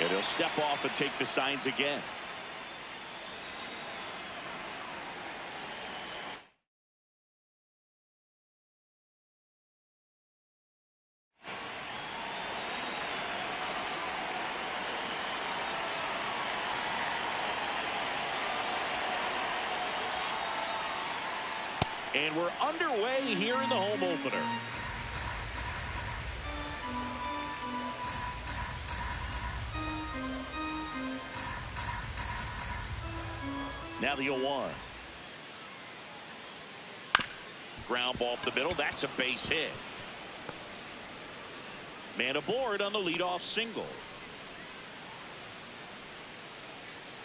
And he'll step off and take the signs again. And we're underway here in the home opener. Now the 0-1. Ground ball up the middle. That's a base hit. Man aboard on the leadoff single.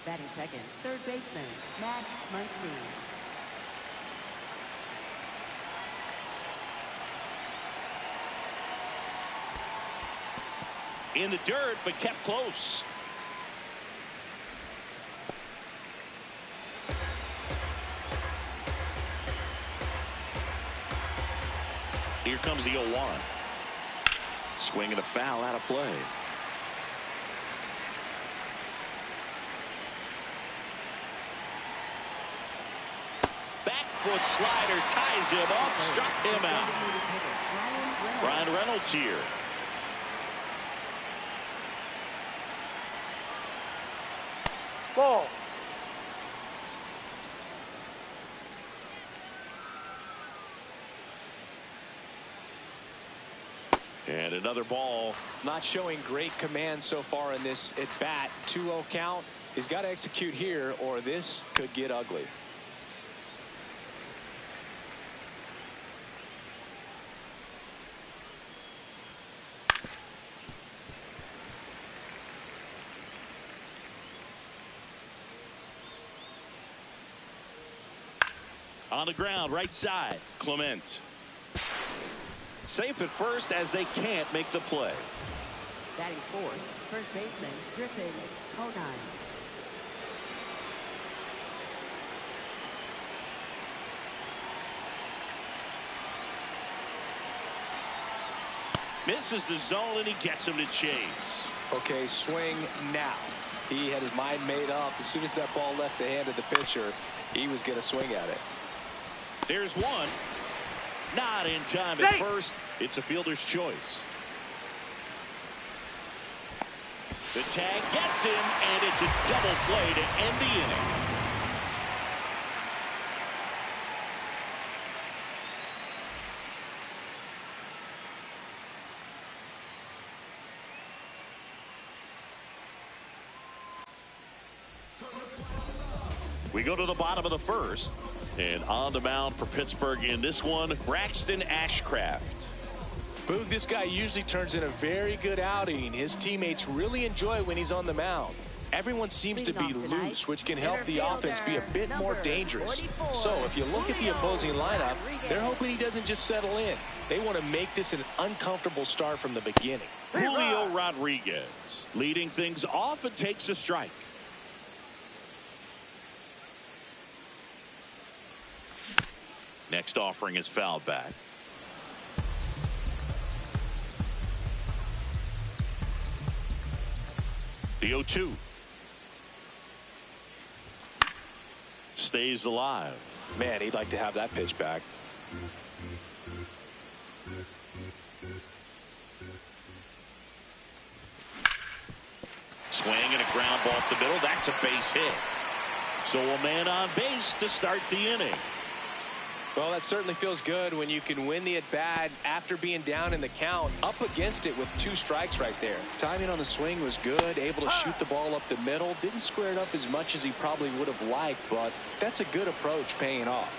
Batting second, third baseman, Matt Muncy. In the dirt, but kept close. Here comes the 0-1. Swing and a foul out of play. Back foot slider ties him up, struck him out. Ryan Reynolds here. Ball. And another ball. Not showing great command so far in this at bat. 2-0 count. He's got to execute here or this could get ugly. On the ground, right side, Clement. Safe at first as they can't make the play. Batting fourth, first baseman, Griffin Conine. Misses the zone and he gets him to chase. Okay, swing now. He had his mind made up. As soon as that ball left the hand of the pitcher, he was going to swing at it. There's one. Not in time at first. It's a fielder's choice. The tag gets him, and it's a double play to end the inning. We go to the bottom of the first. And on the mound for Pittsburgh in this one, Braxton Ashcraft. Boog, this guy usually turns in a very good outing. His teammates really enjoy when he's on the mound. Everyone seems to be loose, which can help the offense be a bit more dangerous. So if you look at the opposing lineup, they're hoping he doesn't just settle in. They want to make this an uncomfortable start from the beginning. Julio Rodriguez leading things off and takes a strike. Next offering is fouled back. The 0-2. Stays alive. Man, he'd like to have that pitch back. Swing and a ground ball up the middle. That's a base hit. So a man on base to start the inning. Well, that certainly feels good when you can win the at-bat after being down in the count, up against it with 2 strikes right there. Timing on the swing was good, able to shoot the ball up the middle. Didn't square it up as much as he probably would have liked, but that's a good approach paying off.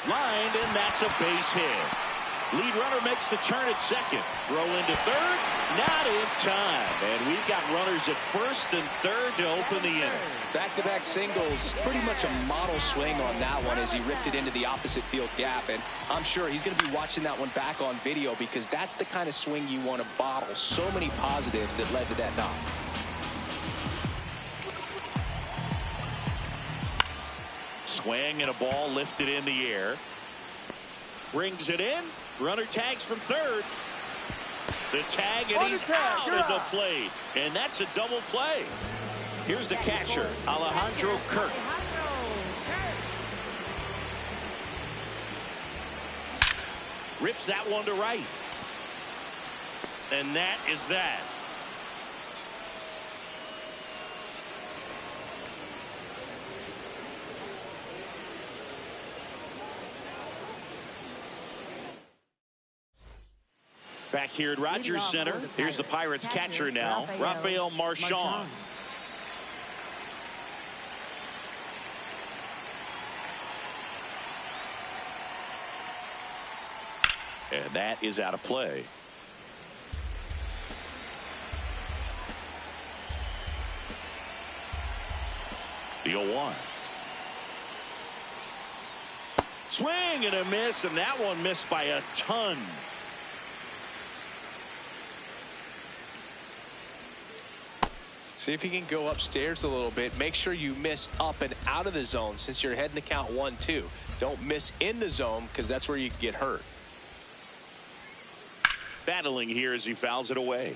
Lined, and that's a base hit. Lead runner makes the turn at second. Throw into third, not in time. And we've got runners at first and third to open the inning. Back-to-back singles, pretty much a model swing on that one as he ripped it into the opposite field gap. And I'm sure he's going to be watching that one back on video because that's the kind of swing you want to bottle. So many positives that led to that knock. Swing and a ball lifted in the air. Brings it in. Runner tags from third. The tag, and he's out at the plate. And that's a double play. Here's the catcher, Alejandro Kirk. Rips that one to right. And that is that. Back here at Rogers Center, here's the Pirates catcher now, Rafael Marchand. And that is out of play. The 0-1. Swing and a miss, and that one missed by a ton. See if you can go upstairs a little bit. Make sure you miss up and out of the zone since you're heading to count 1-2. Don't miss in the zone because that's where you can get hurt. Battling here as he fouls it away.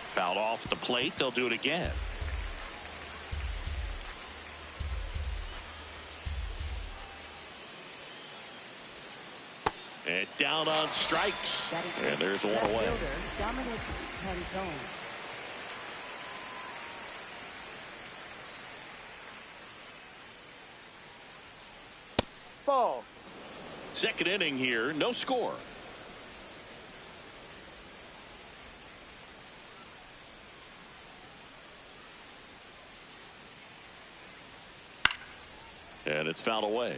Fouled off the plate. They'll do it again. And down on strikes. And there's one away. Dominic Canzone. Ball. Second inning here, no score. And it's fouled away.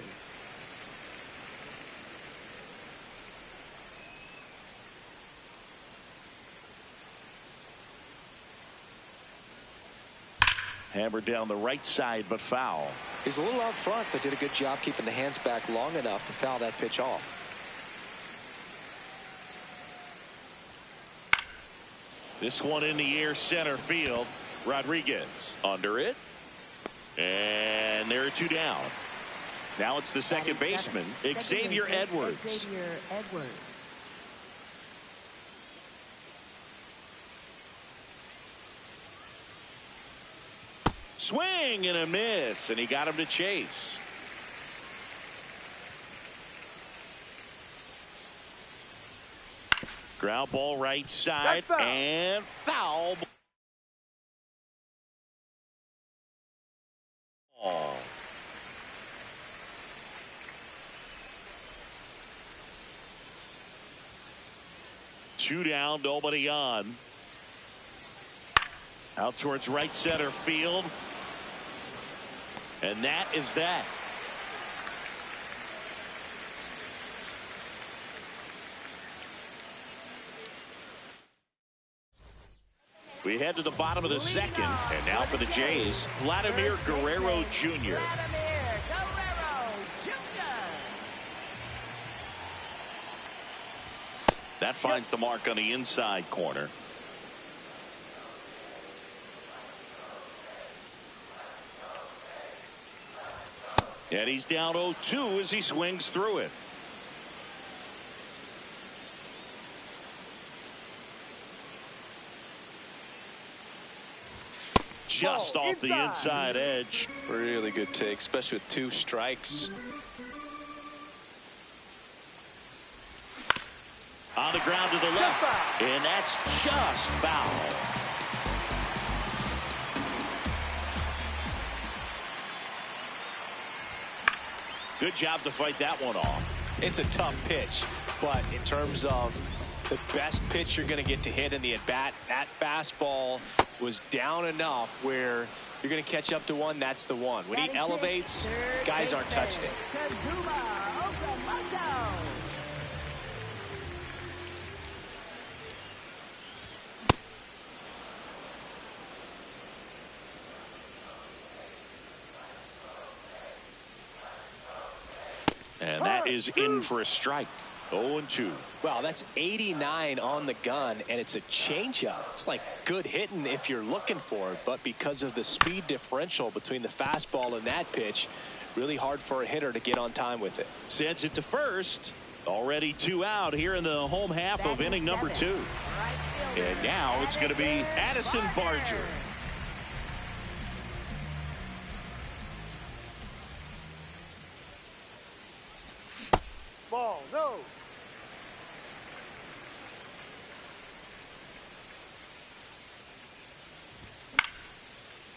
Hammered down the right side, but foul. He's a little out front, but did a good job keeping the hands back long enough to foul that pitch off. This one in the air, center field. Rodriguez under it. And there are two down. Now it's the second baseman, Xavier Edwards. Xavier Edwards. Swing and a miss, and he got him to chase. Ground ball right side and foul ball. Two down, nobody on. Out towards right center field. And that is that. We head to the bottom of the second. And now for the Jays, Vladimir Guerrero Jr. That finds the mark on the inside corner. And he's down 0-2 as he swings through it. Just off the inside edge. Really good take, especially with two strikes. On the ground to the left. And that's just foul. Good job to fight that one off. It's a tough pitch, but in terms of the best pitch you're going to get to hit in the at-bat, that fastball was down enough where you're going to catch up to one. That's the one. When he elevates, guys aren't touching it. And that is in for a strike. 0-2. Well, that's 89 on the gun, and it's a changeup. It's like good hitting if you're looking for it, but because of the speed differential between the fastball and that pitch, really hard for a hitter to get on time with it. Sends it to first. Already 2 out here in the home half of inning number 2. And now it's going to be Addison Barger. Ball, no.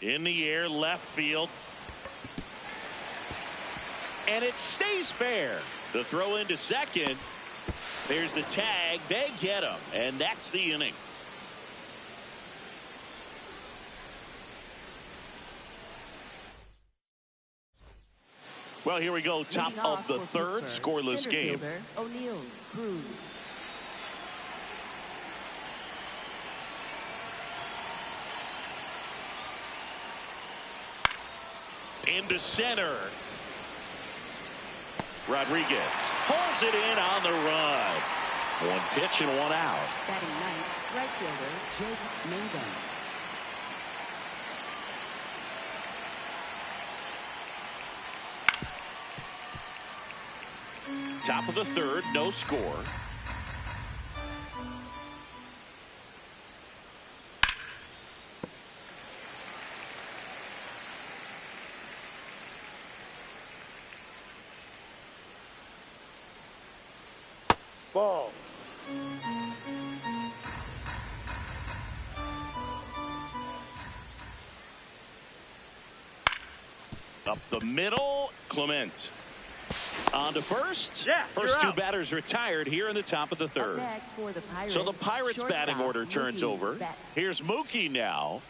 In the air, left field. And it stays fair. The throw into second. There's the tag. They get him. And that's the inning. Well, here we go. Top of the third. Scoreless game. O'Neill Cruz. Into center. Rodriguez pulls it in on the run. 1 pitch and 1 out. Batting ninth, right fielder Jake Mangum. Top of the third, no score. Ball. Up the middle, Clement. On to first. Yeah, first 2 out. batters retired here in the top of the third. Next for the Pirates, So the Pirates batting shortstop, order turns Mookie over. Betts. Here's Mookie now.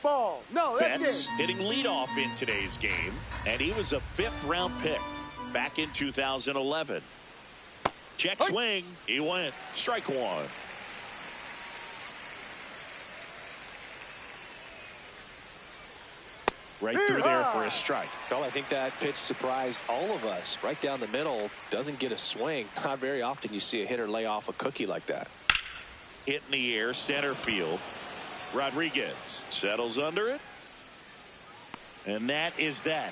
Ball. No, that's Betts it. hitting leadoff in today's game, and he was a 5th-round pick back in 2011. Check swing. He went. Strike 1. Right through there for a strike. Well, I think that pitch surprised all of us. Right down the middle, doesn't get a swing. Not very often you see a hitter lay off a cookie like that. Hit in the air, center field. Rodriguez settles under it. And that is that.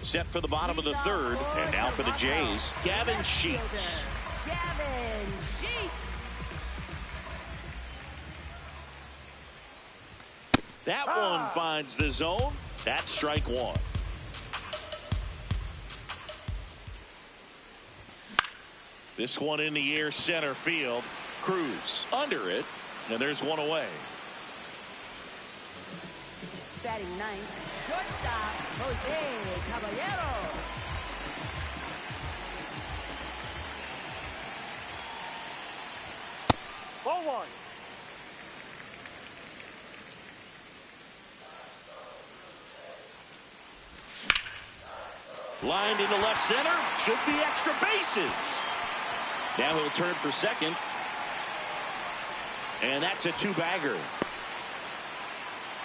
Set for the bottom of the third, and now for the Jays, Gavin Sheets. Gavin Sheets. That one finds the zone. That's strike 1. This one in the air, center field. Cruz under it, and there's 1 away. Batting ninth, shortstop Jose Caballero. Ball 1. Lined into left center. Should be extra bases. Now he'll turn for second. And that's a 2-bagger.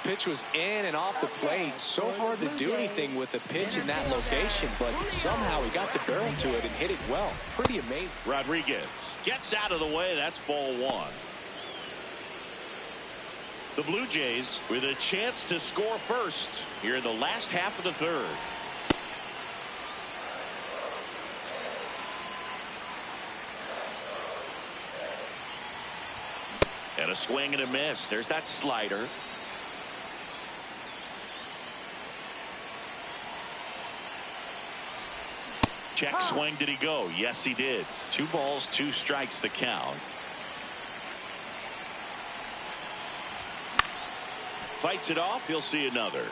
Pitch was in and off the plate. So hard to do anything with a pitch in that location, but somehow he got the barrel to it and hit it well. Pretty amazing. Rodriguez gets out of the way. That's ball 1. The Blue Jays with a chance to score first here in the last half of the third. And a swing and a miss. There's that slider. Check swing. Did he go? Yes, he did. 2 balls, 2 strikes the count. Fights it off. He'll see another.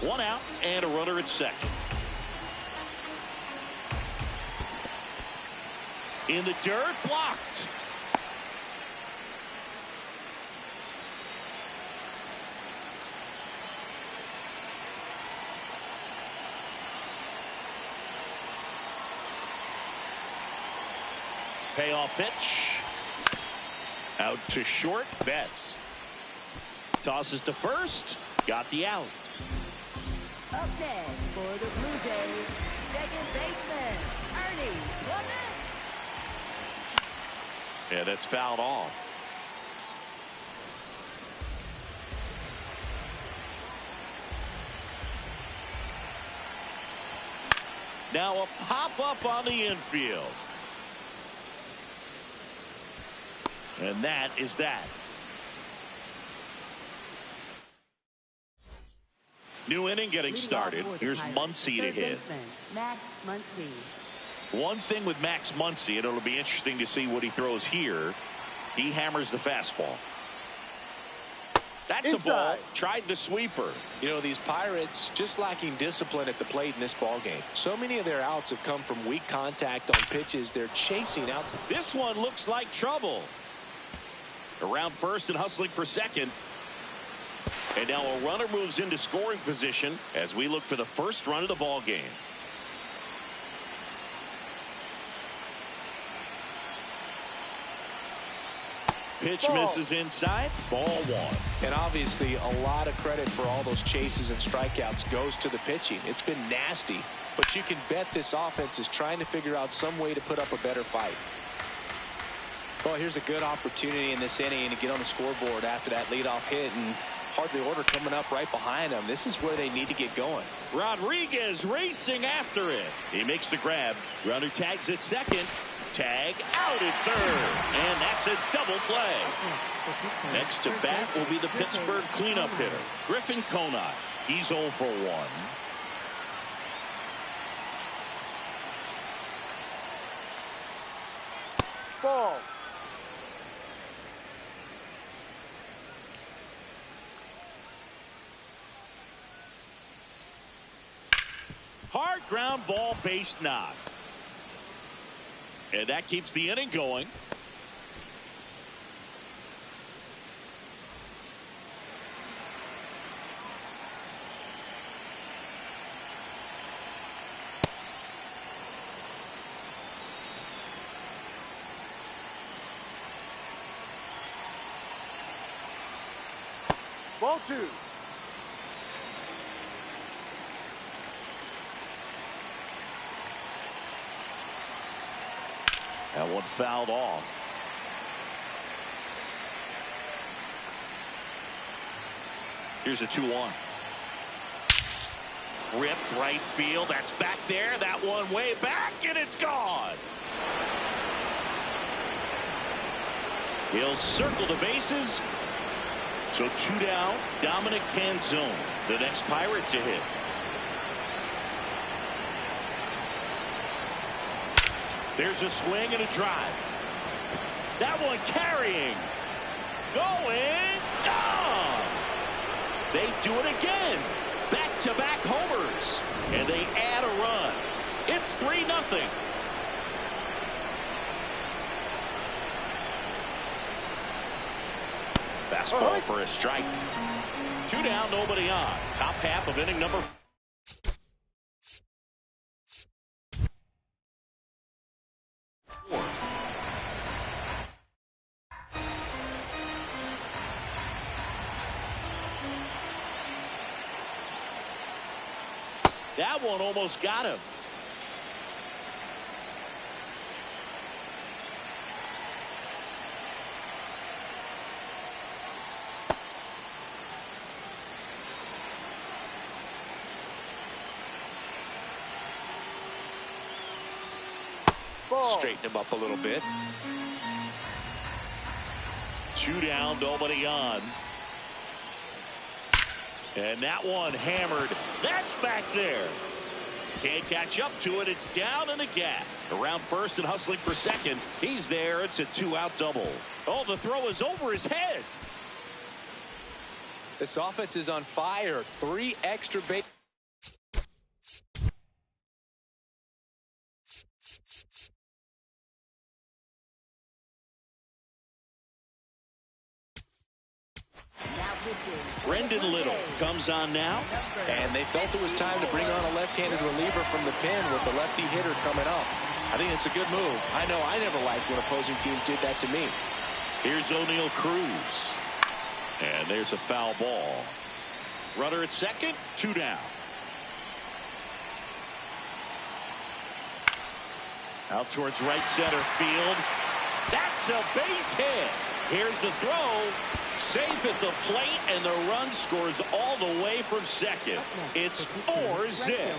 1 out and a runner at second. In the dirt, blocked. payoff pitch. Out to short. Betts tosses to first. Got the out. Up next for the Blue Jays, second baseman, Ernie Clement. Yeah, that's fouled off. Now a pop-up on the infield. And that is that. New inning getting started. Here's Muncy to hit. Max Muncy. One thing with Max Muncy, and it'll be interesting to see what he throws here. He hammers the fastball. That's Inside. a ball. Tried the sweeper. You know, these Pirates just lacking discipline at the plate in this ballgame. So many of their outs have come from weak contact on pitches they're chasing outs. This one looks like trouble. Around first and hustling for second. And now a runner moves into scoring position as we look for the first run of the ball game. Pitch Ball. misses inside. Ball one. And obviously a lot of credit for all those chases and strikeouts goes to the pitching. It's been nasty, but you can bet this offense is trying to figure out some way to put up a better fight. Well, here's a good opportunity in this inning to get on the scoreboard after that leadoff hit, and hardly order coming up right behind them. This is where they need to get going. Rodriguez racing after it. He makes the grab. Runner tags at second. Tag out at third. And that's a double play. Next to bat will be the Pittsburgh cleanup hitter, Griffin Conine. He's 0 for 1. Ball. Hard ground ball, base knock. And that keeps the inning going. Ball 2. That one fouled off. Here's a 2-1. Ripped right field. That's back there. That one way back, and it's gone. He'll circle the bases. So 2 down. Dominic Canzone, the next Pirate to hit. There's a swing and a drive. That one carrying. Going. Gone. They do it again. Back-to-back homers. And they add a run. It's 3-0. Fastball for a strike. 2 down, nobody on. Top half of inning number 4. That one almost got him. Ball. Straighten him up a little bit. 2 down, nobody on. And that one hammered. That's back there. Can't catch up to it. It's down in the gap. Around first and hustling for second. He's there. It's a 2-out double. Oh, the throw is over his head. This offense is on fire. 3 extra base. Brendan Little comes on now. And they felt it was time to bring on a left-handed reliever from the pen with the lefty hitter coming up. I think it's a good move. I know I never liked when opposing teams did that to me. Here's O'Neal Cruz. And there's a foul ball. Runner at second, 2 down. Out towards right center field. That's a base hit. Here's the throw. Safe at the plate, and the run scores all the way from second. It's 4-zip.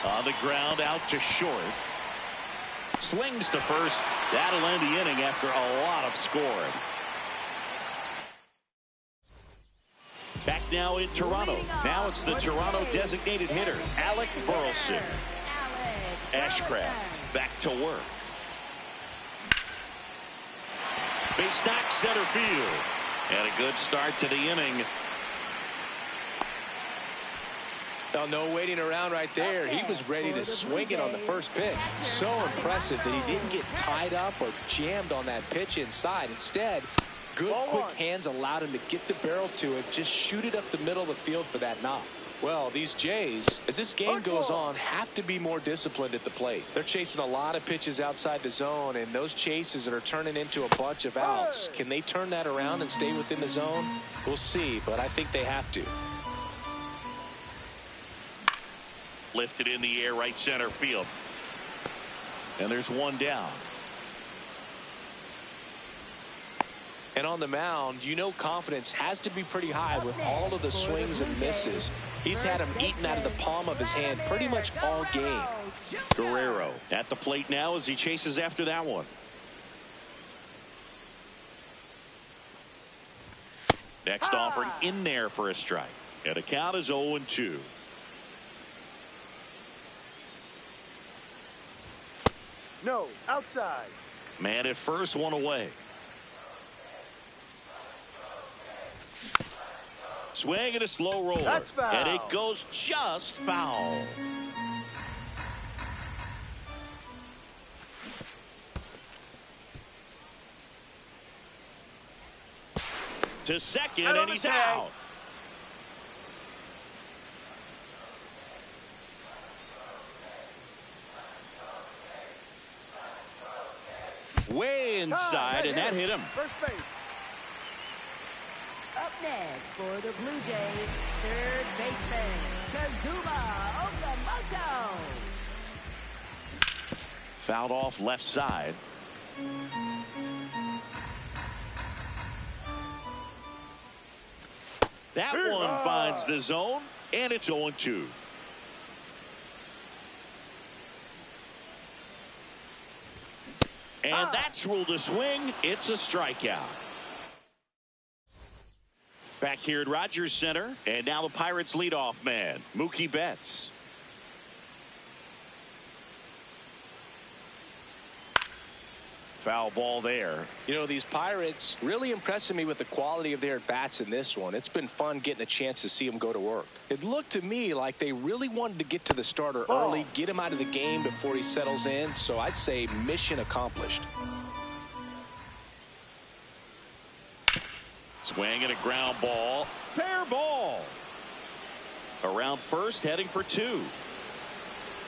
On the ground, out to short. Slings to first. That'll end the inning after a lot of scoring. Back now in Toronto. Now it's the Toronto designated hitter, Alec Burleson. Ashcraft back to work. Base knock center field. And a good start to the inning. Oh, no waiting around right there. He was ready to swing it on the first pitch. So impressive that he didn't get tied up or jammed on that pitch inside. Instead, good quick hands allowed him to get the barrel to it, just shoot it up the middle of the field for that knock. Well, these Jays, as this game goes on, have to be more disciplined at the plate. They're chasing a lot of pitches outside the zone, and those chases that are turning into a bunch of outs, can they turn that around and stay within the zone? We'll see, but I think they have to. Lifted in the air, right center field. And there's 1 down. And on the mound, you know confidence has to be pretty high with all of the swings and misses. He's had them eaten out of the palm of his hand pretty much all game. Guerrero at the plate now as he chases after that one. Next offering in there for a strike. And the count is 0-2. No, outside. Man at first, 1 away. Swing and a slow roller. That's foul. And it goes just foul. To second, and he's out. Way inside, and that hit him. First base. Up next for the Blue Jays, third baseman, Kazuma Okamoto. Fouled off left side. That one finds the zone, and it's 0-2. And that's ruled a swing. It's a strikeout. Back here at Rogers Center, and now the Pirates leadoff man, Mookie Betts. Foul ball there. You know, these Pirates really impressing me with the quality of their at-bats in this one. It's been fun getting a chance to see them go to work. It looked to me like they really wanted to get to the starter early, get him out of the game before he settles in. So I'd say mission accomplished. Swing and a ground ball. Fair ball. Around first, heading for 2.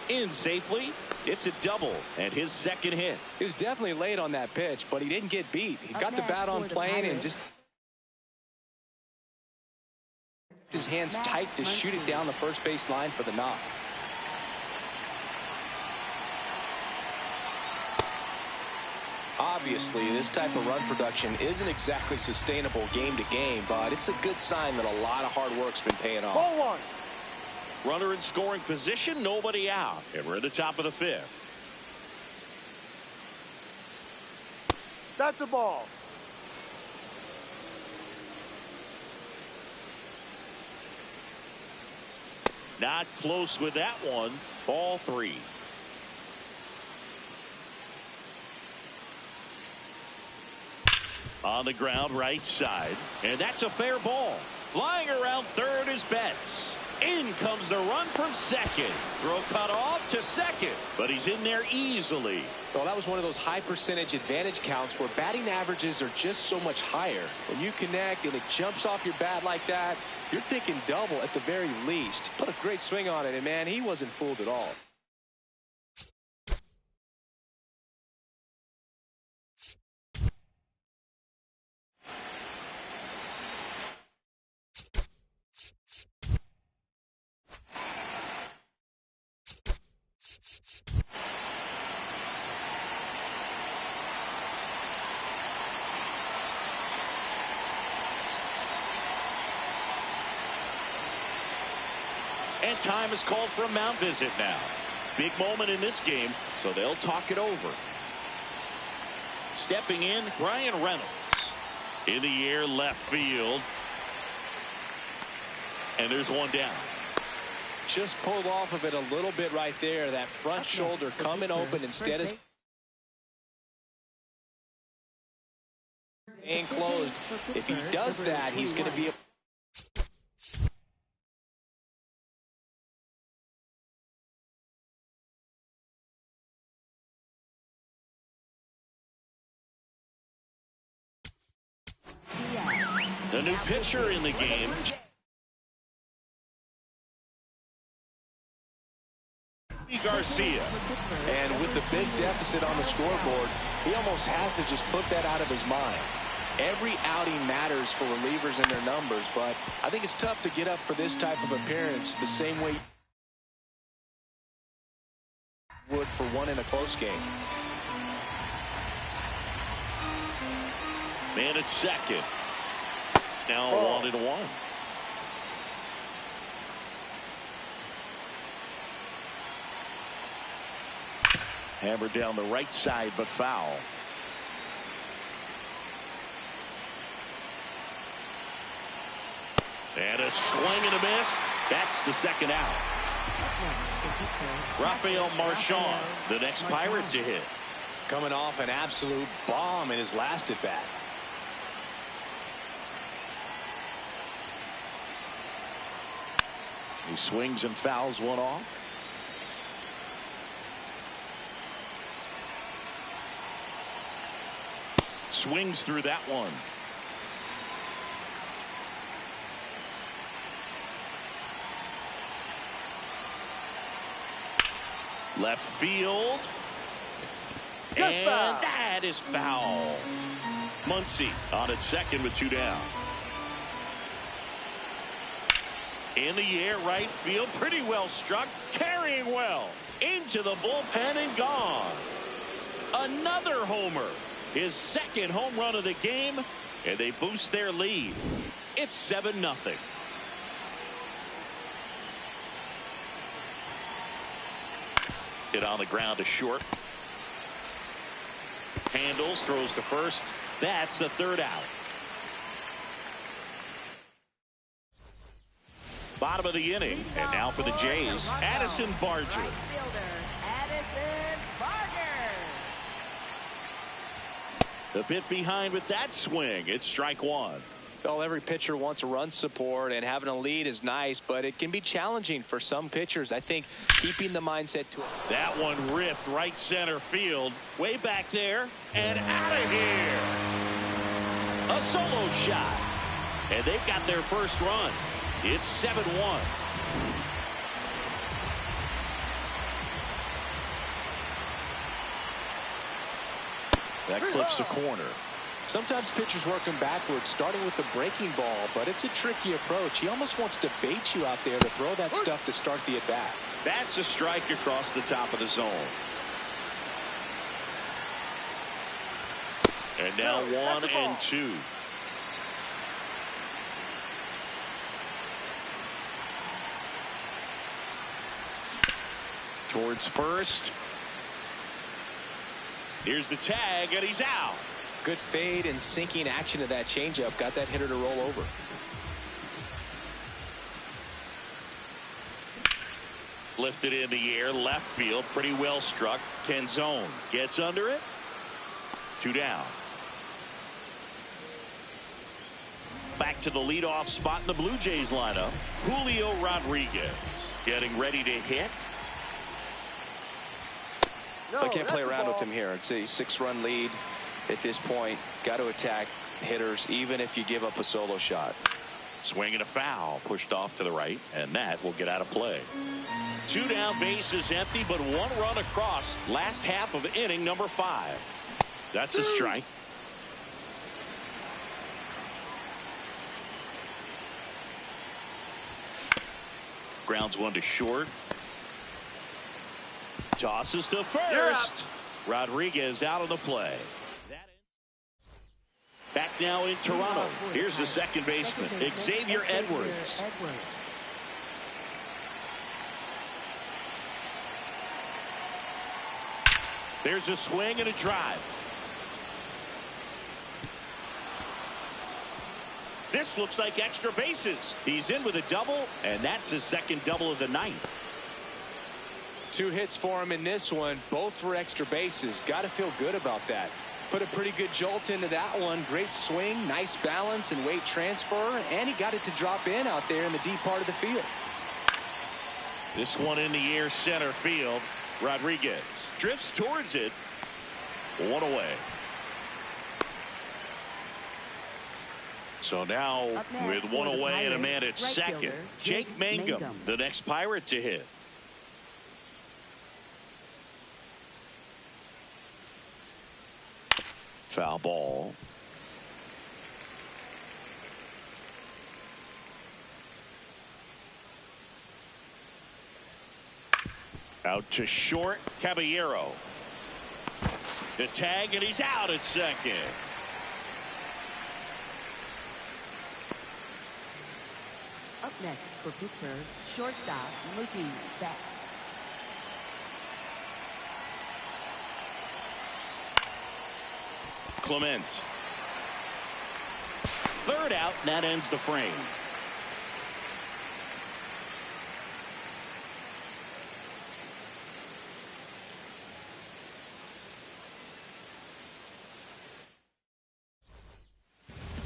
In safely. It's a double and his second hit. He was definitely late on that pitch, but he didn't get beat. He got the bat on plane and just his hands tight to shoot it down the first base line for the knock. Obviously, this type of run production isn't exactly sustainable game to game, but it's a good sign that a lot of hard work's been paying off. Ball 1. Runner in scoring position, nobody out. And we're at the top of the 5th. That's a ball. Not close with that one. Ball 3. On the ground, right side. And that's a fair ball. Flying around third is Betts. In comes the run from second. Throw cut off to second. But he's in there easily. Well, that was one of those high percentage advantage counts where batting averages are just so much higher. When you connect and it jumps off your bat like that, you're thinking double at the very least. Put a great swing on it, and man, he wasn't fooled at all. And time is called for a mound visit now. Big moment in this game, so they'll talk it over. Stepping in, Brian Reynolds. In the air, left field. And there's one down. Just pulled off of it a little bit right there. That front shoulder coming open instead of staying closed. If he does that, he's going to be a the new pitcher in the game. Garcia. And with the big deficit on the scoreboard, he almost has to just put that out of his mind. Every outing matters for relievers and their numbers, but I think it's tough to get up for this type of appearance the same way you would for one in a close game. Man at second. Now 1-1. Hammered down the right side, but foul. And a swing and a miss. That's the second out. Rafael Marchand, the next Pirate to hit. Coming off an absolute bomb in his last at bat. He swings and fouls one off. Swings through that one. Left field. And that is foul. Muncy on at second with 2 down. In the air, right field, pretty well struck, carrying well into the bullpen and gone. Another homer, his second home run of the game, and they boost their lead. It's 7-0. Hit on the ground to short. Handles, throws to first. That's the third out. Bottom of the inning, and now for the Jays, Addison Barger. Right fielder, Addison Barger. A bit behind with that swing. It's strike one. Well, every pitcher wants a run support, and having a lead is nice, but it can be challenging for some pitchers. I think keeping the mindset to it. That one ripped right center field, way back there, and out of here. A solo shot, and they've got their first run. It's 7-1. That clips the corner. Sometimes pitchers work him backwards, starting with the breaking ball, but it's a tricky approach. He almost wants to bait you out there to throw that stuff to start the at-bat. That's a strike across the top of the zone. And now 1-2. Towards first. Here's the tag, and he's out. Good fade and sinking action of that changeup got that hitter to roll over. Lifted in the air, left field, pretty well struck. Canzone gets under it. 2 down. Back to the leadoff spot in the Blue Jays lineup. Julio Rodriguez getting ready to hit. No, I can't play that's the around with ball. him here. It's a 6-run lead at this point. Got to attack hitters even if you give up a solo shot. Swing and a foul, pushed off to the right, and that will get out of play. 2 down, bases empty, but 1 run across. Last half of inning number 5. That's a strike. Grounds 1 to short. Tosses to first. Rodriguez out of the play. Back now in Toronto. Here's the second baseman, Xavier Edwards. There's a swing and a drive. This looks like extra bases. He's in with a double, and that's his second double of the night. 2 hits for him in this one, both for extra bases. Got to feel good about that. Put a pretty good jolt into that one. Great swing, nice balance and weight transfer, and he got it to drop in out there in the deep part of the field. This one in the air, center field. Rodriguez drifts towards it. 1 away. So now with 1 away and a man at second, Jake Mangum, the next Pirate to hit. Foul ball. Out to short, Caballero. The tag, and he's out at second. Up next for Pittsburgh, shortstop Mookie Betts. Clement. Third out, and that ends the frame.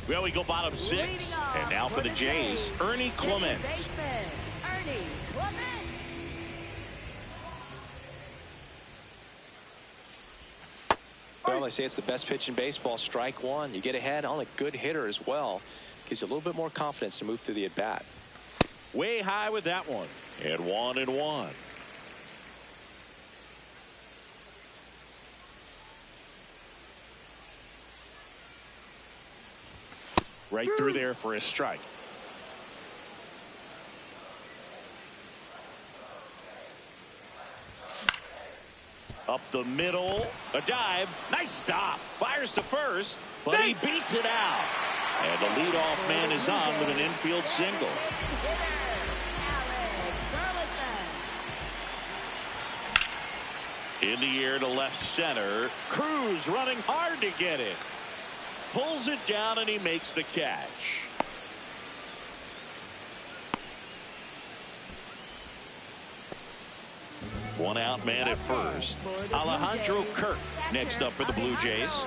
Well, we go bottom 6, and now for the Jays, Ernie Clement. Ernie Clement. Well, they say it's the best pitch in baseball. Strike 1. You get ahead on a good hitter as well. Gives you a little bit more confidence to move through the at-bat. Way high with that one. And 1-1. Right through there for a strike. Up the middle, a dive, nice stop, fires to first, but he beats it out. And the leadoff man is on with an infield single. In the air to left center, Cruz running hard to get it. Pulls it down and he makes the catch. One out man at first. Alejandro Kirk next up for the Blue Jays.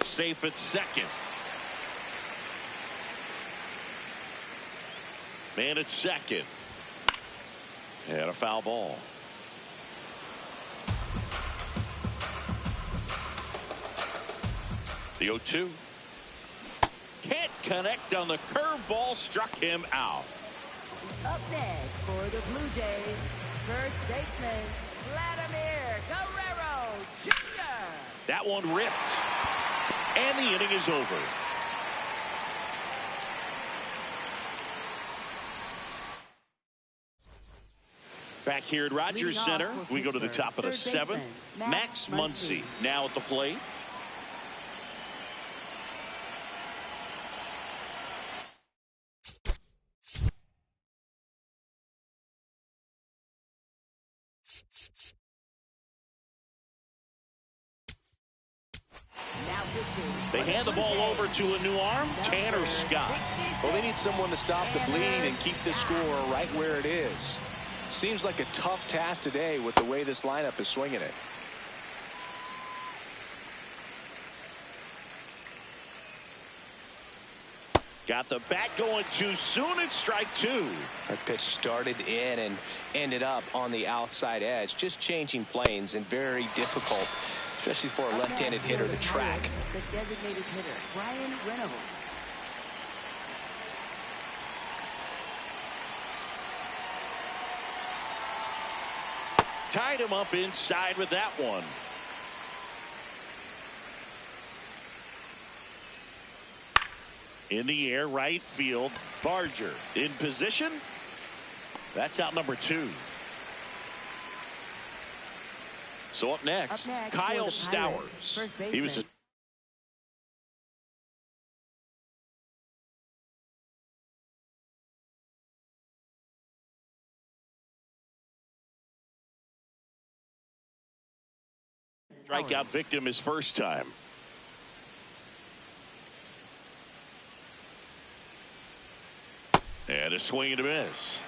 Safe at second. Man at second. And a foul ball. The 0-2. Can't connect on the curveball, struck him out. Up next for the Blue Jays, first baseman Vladimir Guerrero Jr. That one ripped. And the inning is over. Back here at Rogers Center, we go to the top of the 7th. Max Muncy now at the plate. They hand the ball over to a new arm, Tanner Scott. Well, they need someone to stop the bleed and keep the score right where it is. Seems like a tough task today with the way this lineup is swinging it. Got the bat going too soon. It's strike two. That pitch started in and ended up on the outside edge. Just changing planes and very difficult, especially for a left-handed hitter to track. The designated hitter, Brian Reynolds. Tied him up inside with that one. In the air, right field. Barger in position. That's out number 2. So up next Kyle Stowers. He was strikeout victim his first time. And a swing and a miss.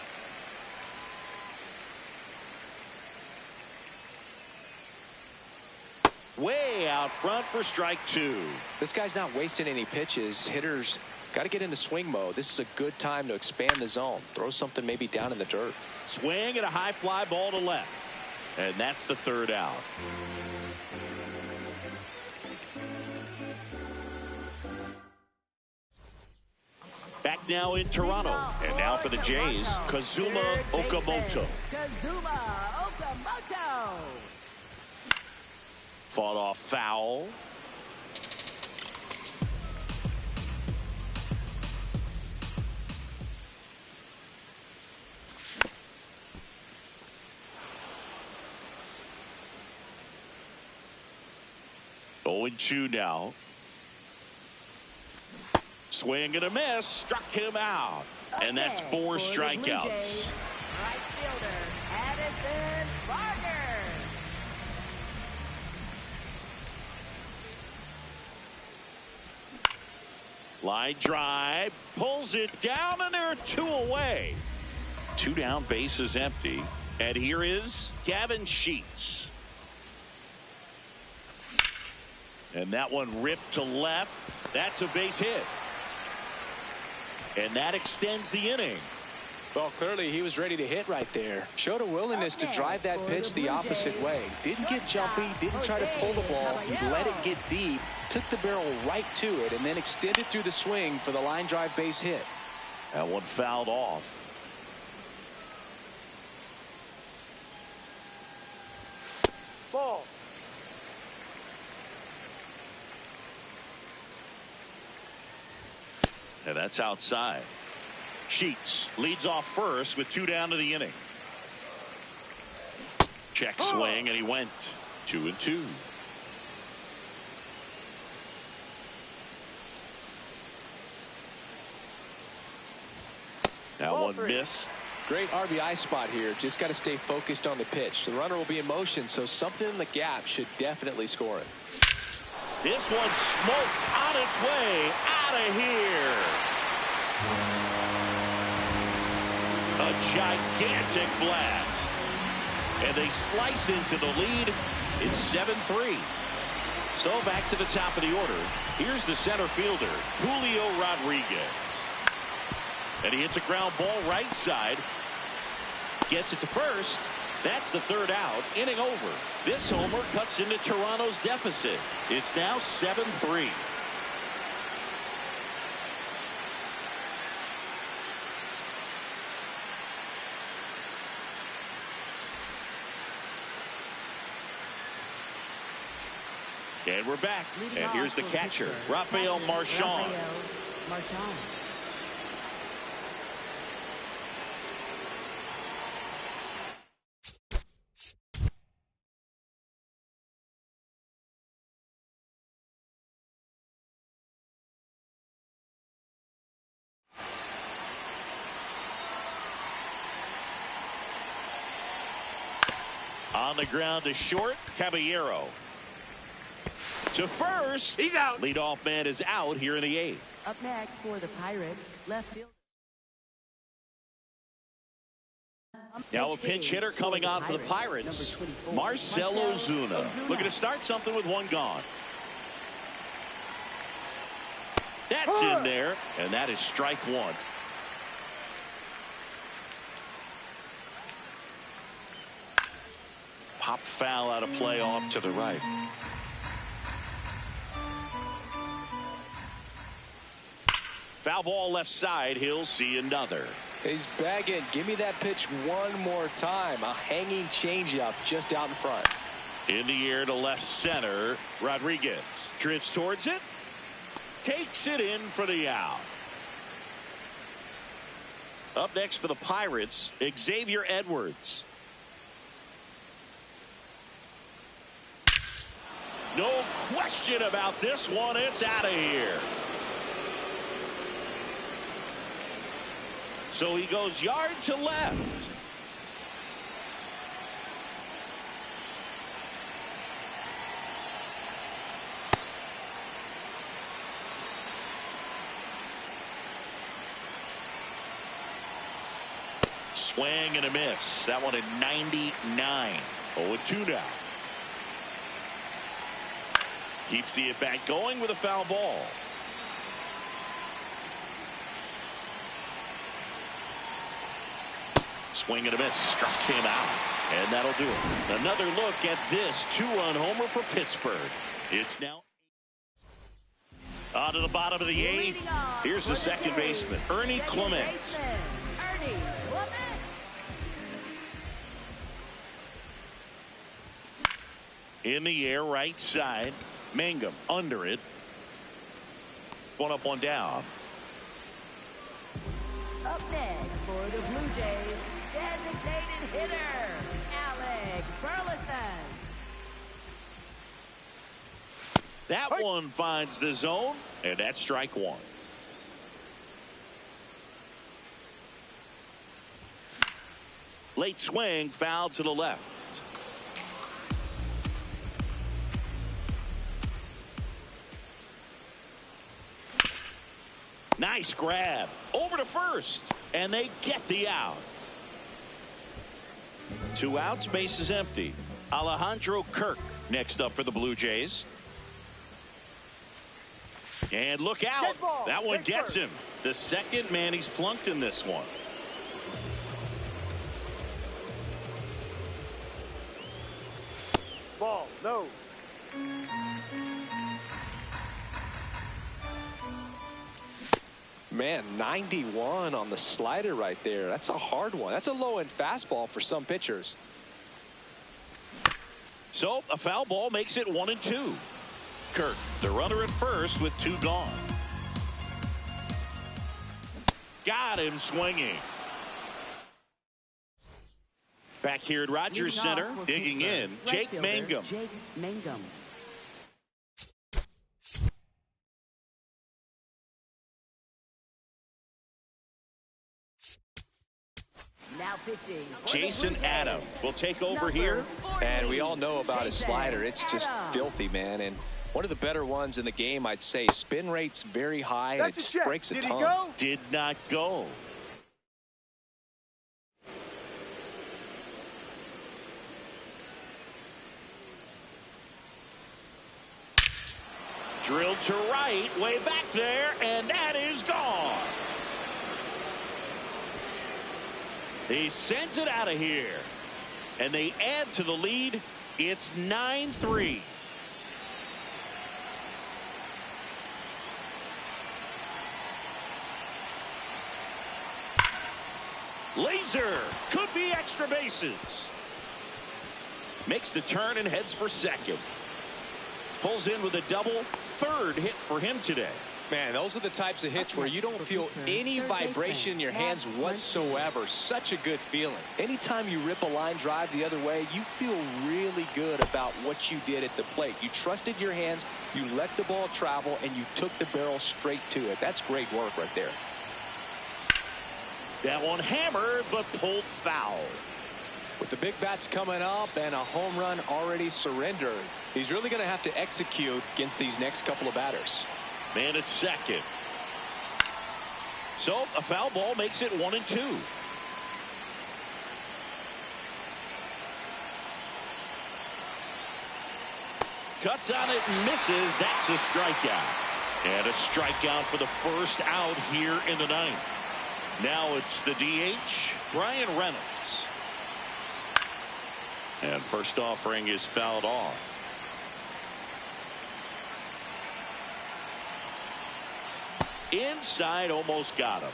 Way out front for strike 2. This guy's not wasting any pitches. Hitters got to get into swing mode. This is a good time to expand the zone. Throw something maybe down in the dirt. Swing and a high fly ball to left. And that's the third out. Back now in Toronto. And now for the Jays, Kazuma Okamoto. Kazuma Okamoto. Fought off foul. Oh, 0-2 now. Swing and a miss. Struck him out. And that's 4 strikeouts. Right fielder, Addison Barger. Line drive. Pulls it down, and there are 2 away. 2 down, base is empty. And here is Gavin Sheets. And that one ripped to left. That's a base hit. And that extends the inning. Well, clearly he was ready to hit right there. Showed a willingness to drive that pitch the opposite way. Didn't get jumpy, didn't try to pull the ball. He let it get deep, took the barrel right to it, and then extended through the swing for the line drive base hit. That one fouled off. Ball. And that's outside. Sheets leads off first with 2 down to the inning. Check swing, and he went 2-2. That one missed. Great RBI spot here. Just got to stay focused on the pitch. The runner will be in motion, so something in the gap should definitely score it. This one smoked on its way out of here. A gigantic blast. And they slice into the lead. It's 7-3. So back to the top of the order. Here's the center fielder, Julio Rodriguez. And he hits a ground ball right side. Gets it to first. That's the third out. Inning over. This homer cuts into Toronto's deficit. It's now 7-3. And we're back. And here's the catcher, Rafael Marchand. On the ground to short, Caballero. To first. He's out. Leadoff man is out here in the 8th. Up next for the Pirates, left field. Now a pinch hitter coming on for the Pirates, Marcell Ozuna. Looking to start something with 1 gone. That's in there, and that is strike one. Pop foul out of play off to the right. Foul ball left side. He'll see another. He's bagging. Give me that pitch one more time. A hanging changeup just out in front. In the air to left center. Rodriguez drifts towards it. Takes it in for the out. Up next for the Pirates, Xavier Edwards. No question about this one. It's out of here. So he goes yard to left. Swing and a miss. That one at 99. 0-2 now. Keeps the at-bat going with a foul ball. Swing and a miss. Struck him out. And that'll do it. Another look at this two-run homer for Pittsburgh. It's now on to the bottom of the eighth. Here's the second baseman, Ernie Clement. In the air, right side. Mangum under it. One up, one down. Up next for the Blue Jays, designated hitter, Alex Burleson. That one finds the zone, and that's strike one. Late swing, foul to the left. Nice grab over to first, and they get the out. 2 outs, base is empty. Alejandro Kirk next up for the Blue Jays. And look out, that one gets him. The second man he's plunked in this one. Ball, no. Man, 91 on the slider right there. That's a hard one. That's a low-end fastball for some pitchers. So a foul ball makes it 1-2. Kirk, the runner at first with 2 gone. Got him swinging. Back here at Rogers Center, digging in, Jake Mangum. Jake Mangum. Now pitching. Jason Adams will take over here. And we all know about his slider. It's just filthy, man. And one of the better ones in the game, I'd say. Spin rate's very high, and it just breaks a ton. Did not go. Drilled to right, way back there, and that is gone. He sends it out of here, and they add to the lead. It's 9-3. Laser could be extra bases. Makes the turn and heads for second. Pulls in with a double, third hit for him today. Man, those are the types of hits where you don't feel any vibration in your hands whatsoever. Such a good feeling. Anytime you rip a line drive the other way, you feel really good about what you did at the plate. You trusted your hands, you let the ball travel, and you took the barrel straight to it. That's great work right there. That one hammered, but pulled foul. With the big bats coming up and a home run already surrendered, he's really going to have to execute against these next couple of batters. Man at second. So a foul ball makes it 1-2. Cuts on it and misses. That's a strikeout. And a strikeout for the first out here in the ninth. Now it's the DH, Brian Reynolds. And first offering is fouled off. Inside, almost got him.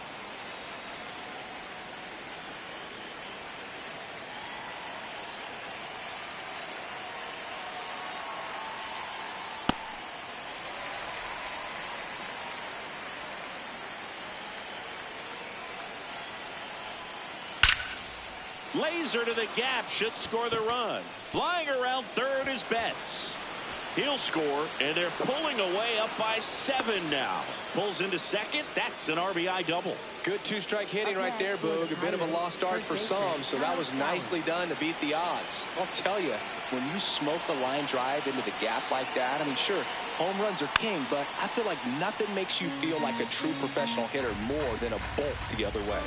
Laser to the gap, should score the run. Flying around third is Betts. He'll score, and they're pulling away up by 7 now. Pulls into second. That's an RBI double. Good two-strike hitting right there, Boog. A bit of a lost start for some, so that was nicely done to beat the odds. I'll tell you, when you smoke the line drive into the gap like that, I mean, sure, home runs are king, but I feel like nothing makes you feel like a true professional hitter more than a bolt the other way.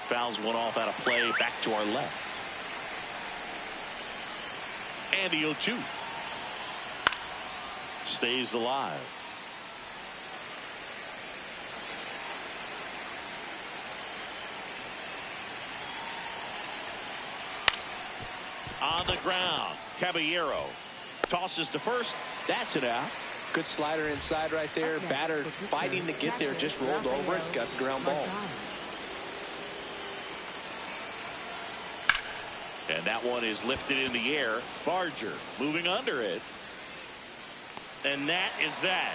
Fouls one off out of play, back to our left. And the 0-2. Stays alive. On the ground, Caballero tosses to first. That's it out. Good slider inside right there. Batter fighting to get there, just rolled over it, got the ground ball. And that one is lifted in the air. Barger moving under it. And that is that.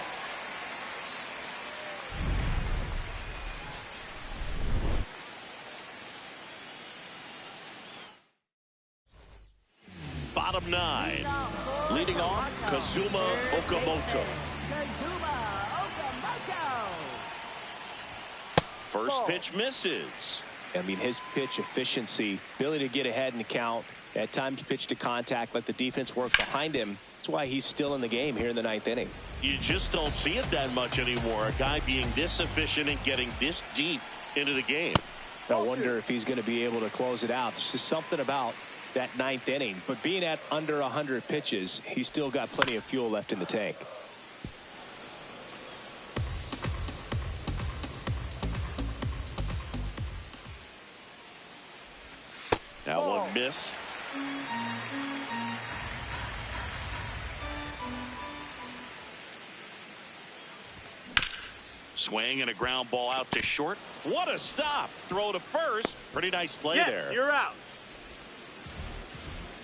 Bottom 9. Leading off, Kazuma Okamoto. First pitch misses. I mean, his pitch efficiency, ability to get ahead in the count, at times pitch to contact, let the defense work behind him. That's why he's still in the game here in the 9th inning. You just don't see it that much anymore. A guy being this efficient and getting this deep into the game. I wonder if he's going to be able to close it out. There's just something about that 9th inning. But being at under 100 pitches, he's still got plenty of fuel left in the tank. That one missed. Swing and a ground ball out to short. What a stop. Throw to first. Pretty nice play there. You're out.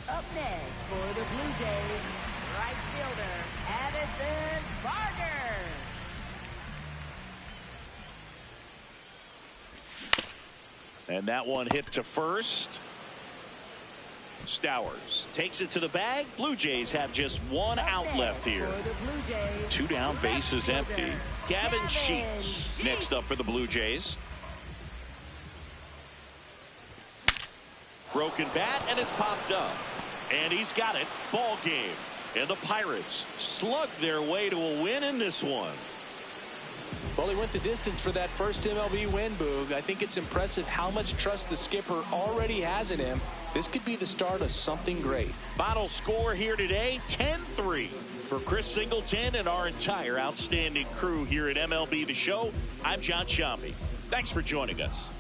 Up next for the Blue Jays, right fielder, Addison Barger. And that one hit to first. Stowers takes it to the bag. Blue Jays have just one out left here. 2 down, bases empty. Gavin Sheets next up for the Blue Jays. Broken bat, and it's popped up. And he's got it. Ball game. And the Pirates slug their way to a win in this one. Well, he went the distance for that first MLB win, Boog. I think it's impressive how much trust the skipper already has in him. This could be the start of something great. Final score here today, 10-3. For Chris Singleton and our entire outstanding crew here at MLB The Show, I'm John Sciambi. Thanks for joining us.